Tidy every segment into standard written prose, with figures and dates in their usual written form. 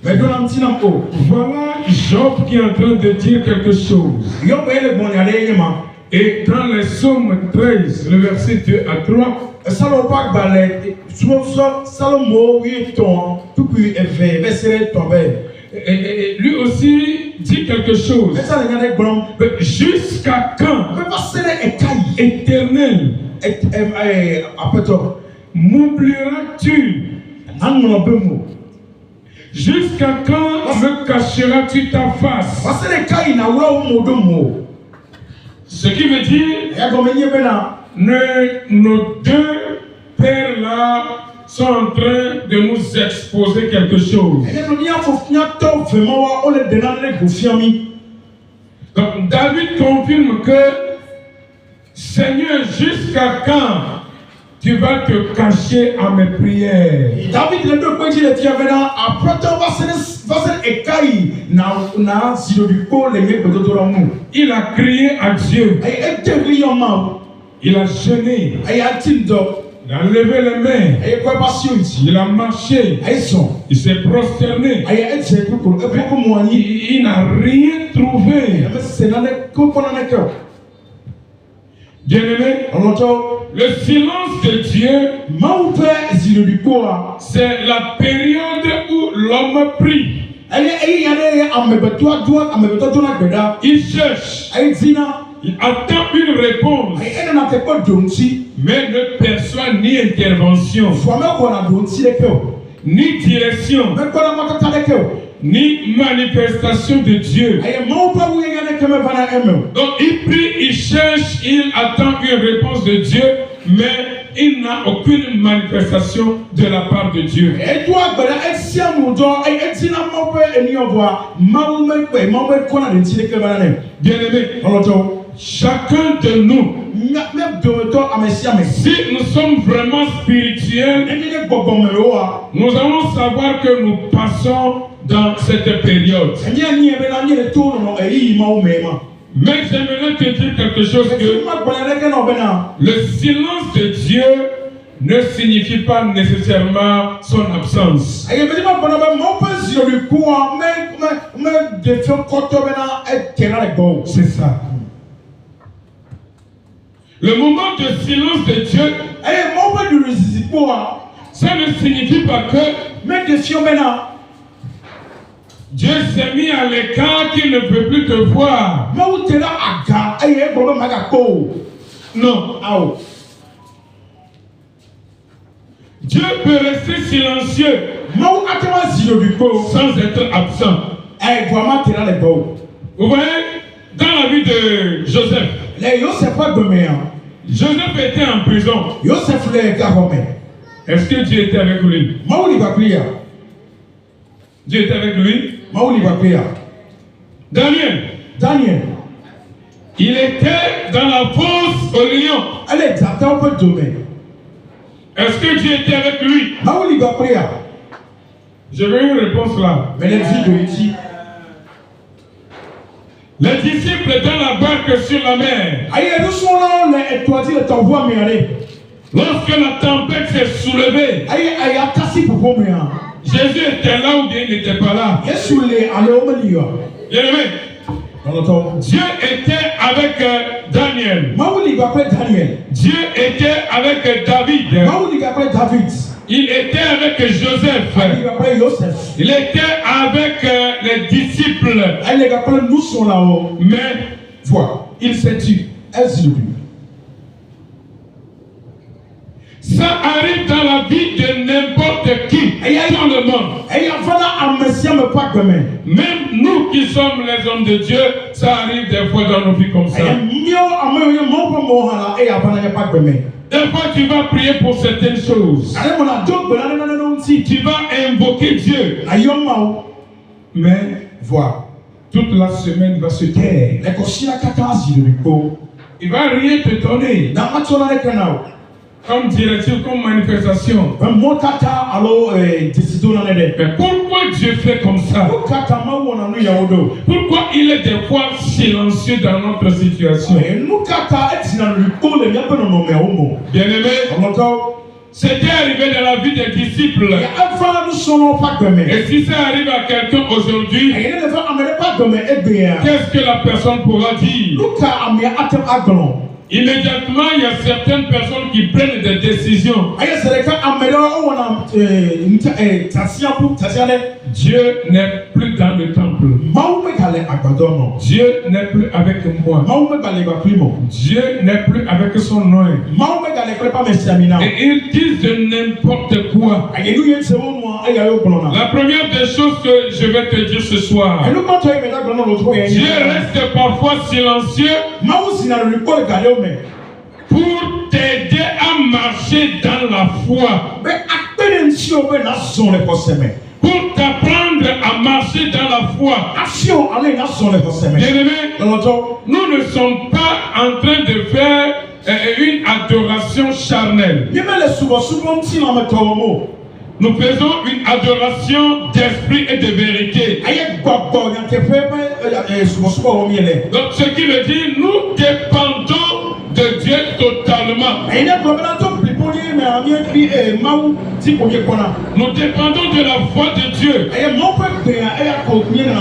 Voilà Job qui est en train de dire quelque chose. Et dans les Psaumes 13, le verset 2 à 3, et lui aussi dit quelque chose. Jusqu'à quand, Éternel, m'oublieras-tu? Jusqu'à quand me cacheras-tu ta face? Ce qui veut dire, nos deux pères-là sont en train de nous exposer quelque chose. Donc David confirme que, Seigneur, jusqu'à quand tu vas te cacher à mes prières? Il a crié à Dieu. Il a jeûné. Il a levé les mains. Il a marché. Il s'est prosterné. Il n'a rien trouvé. Bien-aimé, le silence de Dieu, c'est la période où l'homme prie. Il cherche. Il attend une réponse, mais ne perçoit ni intervention, ni direction, ni manifestation de Dieu. Donc il prie, il cherche, il attend une réponse de Dieu, mais il n'a aucune manifestation de la part de Dieu. Bien-aimé, chacun de nous, si nous sommes vraiment spirituels, nous allons savoir que nous passons dans cette période. Mais j'aimerais te dire quelque chose, que le silence de Dieu ne signifie pas nécessairement son absence. C'est ça. Le moment de silence de Dieu, ça ne signifie pas que Dieu s'est mis à l'écart, qu'il ne peut plus te voir. Non. Dieu peut rester silencieux sans être absent. Vous voyez, dans la vie de Joseph, Joseph était en prison. Est-ce que Dieu était avec lui? Dieu était avec lui. Daniel, il était dans la fosse au lion. Est-ce que Dieu était avec lui? Je veux une réponse là. Les disciples dans la barque sur la mer. Lorsque la tempête s'est soulevée, Jésus était là ou bien il n'était pas là? Bien-aimé, Dieu était avec Daniel. Dieu était avec David. Il était avec Joseph. Il était avec les disciples. Mais il s'est tué. Ça arrive dans la vie de n'importe qui dans le monde. Même nous qui sommes les hommes de Dieu, ça arrive des fois dans nos vies comme ça. Des fois tu vas prier pour certaines choses. Tu vas invoquer Dieu. Mais toute la semaine va se taire. Il va rien te donner. Comme directive, comme manifestation. Mais pourquoi Dieu fait comme ça? Pourquoi il est des fois silencieux dans notre situation? Bien-aimé, c'était arrivé dans la vie des disciples. Et si ça arrive à quelqu'un aujourd'hui, qu'est-ce que la personne pourra dire? Immédiatement, il y a certaines personnes qui prennent des décisions. Dieu n'est plus dans le temple. Dieu n'est plus avec moi. Dieu n'est plus avec son nom. Et ils disent de n'importe quoi. La première des choses que je vais te dire ce soir, Dieu reste parfois silencieux pour t'aider à marcher dans la foi, pour t'apprendre à marcher dans la foi. Bien-aimés, nous ne sommes pas en train de faire une adoration charnelle. Nous faisons une adoration d'esprit et de vérité. Donc ce qui veut dire, nous dépendons de Dieu totalement. Nous dépendons de la voix de Dieu.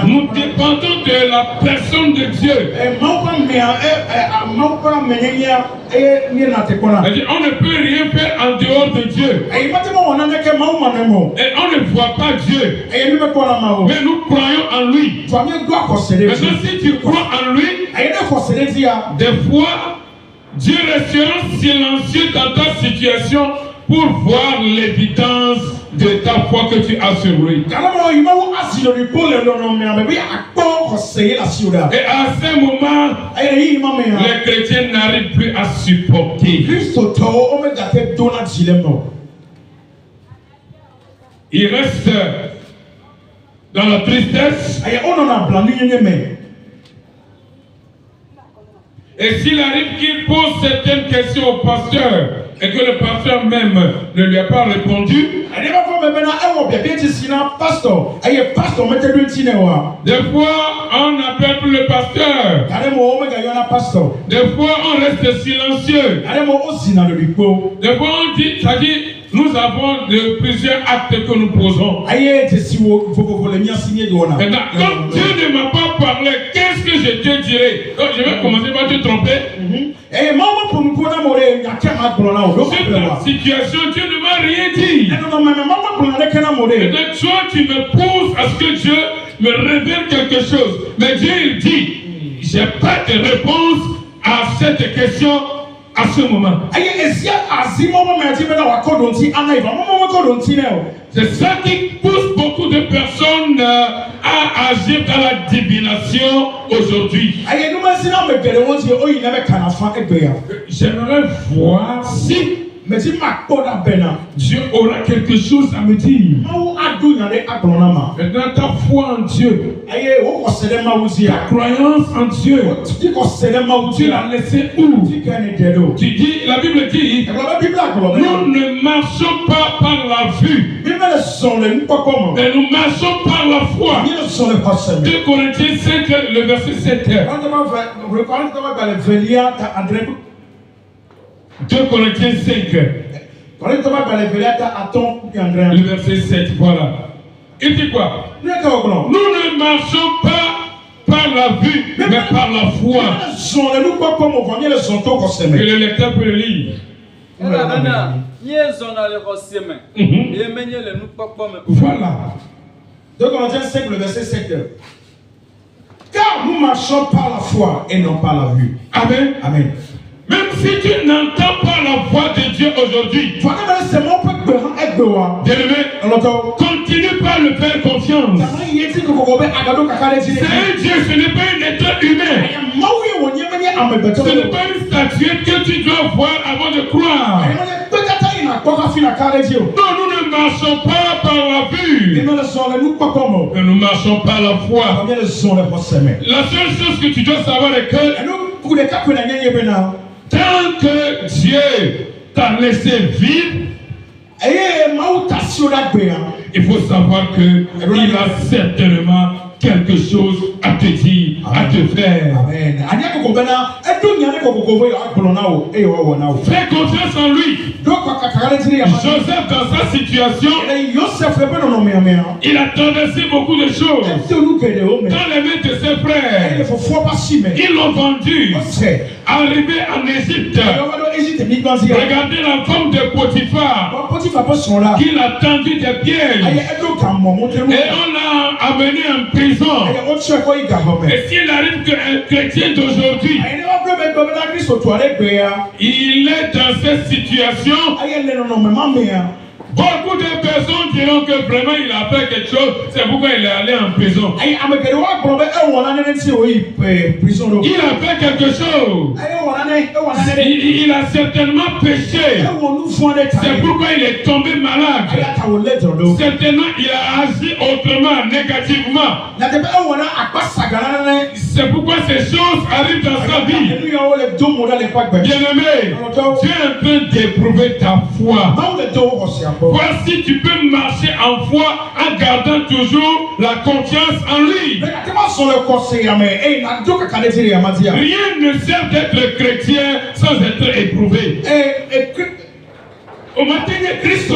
Nous dépendons de la personne de Dieu. On ne peut rien faire en dehors de Dieu. Et on ne voit pas Dieu. Mais nous croyons en lui. Maintenant, si tu crois en lui, des fois, Dieu restera silencieux dans ta situation pour voir l'évidence de ta foi que tu as sur lui. Et à ce moment, les chrétiens n'arrivent plus à supporter. Ils restent dans la tristesse. Et s'il arrive qu'il pose certaines questions au pasteur et que le pasteur même ne lui a pas répondu, des fois on n'appelle plus le pasteur. Des fois on reste silencieux. Des fois on dit, ça dit, nous avons plusieurs actes que nous posons. Maintenant, comme Dieu ne m'a pas parlé, qu'est-ce que je te dirais? Donc, je vais commencer par te tromper. Sur ta situation, Dieu ne m'a rien dit. Et donc, toi, tu me pousses à ce que Dieu me révèle quelque chose. Mais Dieu, il dit, j'ai pas de réponse à cette question. À ce moment, c'est ça qui pousse beaucoup de personnes à agir dans la divination aujourd'hui. J'aimerais voir si Dieu aura quelque chose à me dire. Maintenant, ta foi en Dieu, ta croyance en Dieu, tu l'as laissé où? Tu dis, la Bible dit, nous ne marchons pas par la vue, mais nous marchons par la foi. 2 Corinthiens 5, le verset 7. 2 Corinthiens 5. Le verset 7, voilà. Il dit quoi? Nous ne marchons pas par la vue, mais par la foi. Que le lecteur peut le lire. Voilà. 2 Corinthiens 5, le verset 7. Car nous marchons par la foi et non par la vue. Amen. Amen. Même si tu n'entends pas la voix de Dieu aujourd'hui, continue par le faire confiance. C'est un Dieu, ce n'est pas un être humain. Ce n'est pas une statuette que tu dois voir avant de croire. Non, nous ne marchons pas par la vue, mais nous marchons par la foi. La seule chose que tu dois savoir est que tant que Dieu t'a laissé vivre, il faut savoir qu'il a certainement quelque chose à te dire, à te faire. Amen. Fais confiance en lui. Joseph, dans sa situation, il a traversé beaucoup de choses. Dans les mains de ses frères, ils l'ont vendu. Arrivé en Égypte, regardez la femme de Potiphar, qui l'a tendu des pièges. Et on l'a amené en prison. Et s'il arrive qu'un chrétien d'aujourd'hui, il est dans cette situation, beaucoup de personnes diront que vraiment il a fait quelque chose, c'est pourquoi il est allé en prison. Il a fait quelque chose. Il a certainement péché. C'est pourquoi il est tombé malade. Certainement il a agi autrement, négativement. C'est pourquoi ces choses arrivent dans sa vie. Bien-aimé, tu es en train d'éprouver ta foi. Voici, tu peux marcher en foi en gardant toujours la confiance en lui. Rien ne sert d'être chrétien sans être éprouvé. Au matin, Christ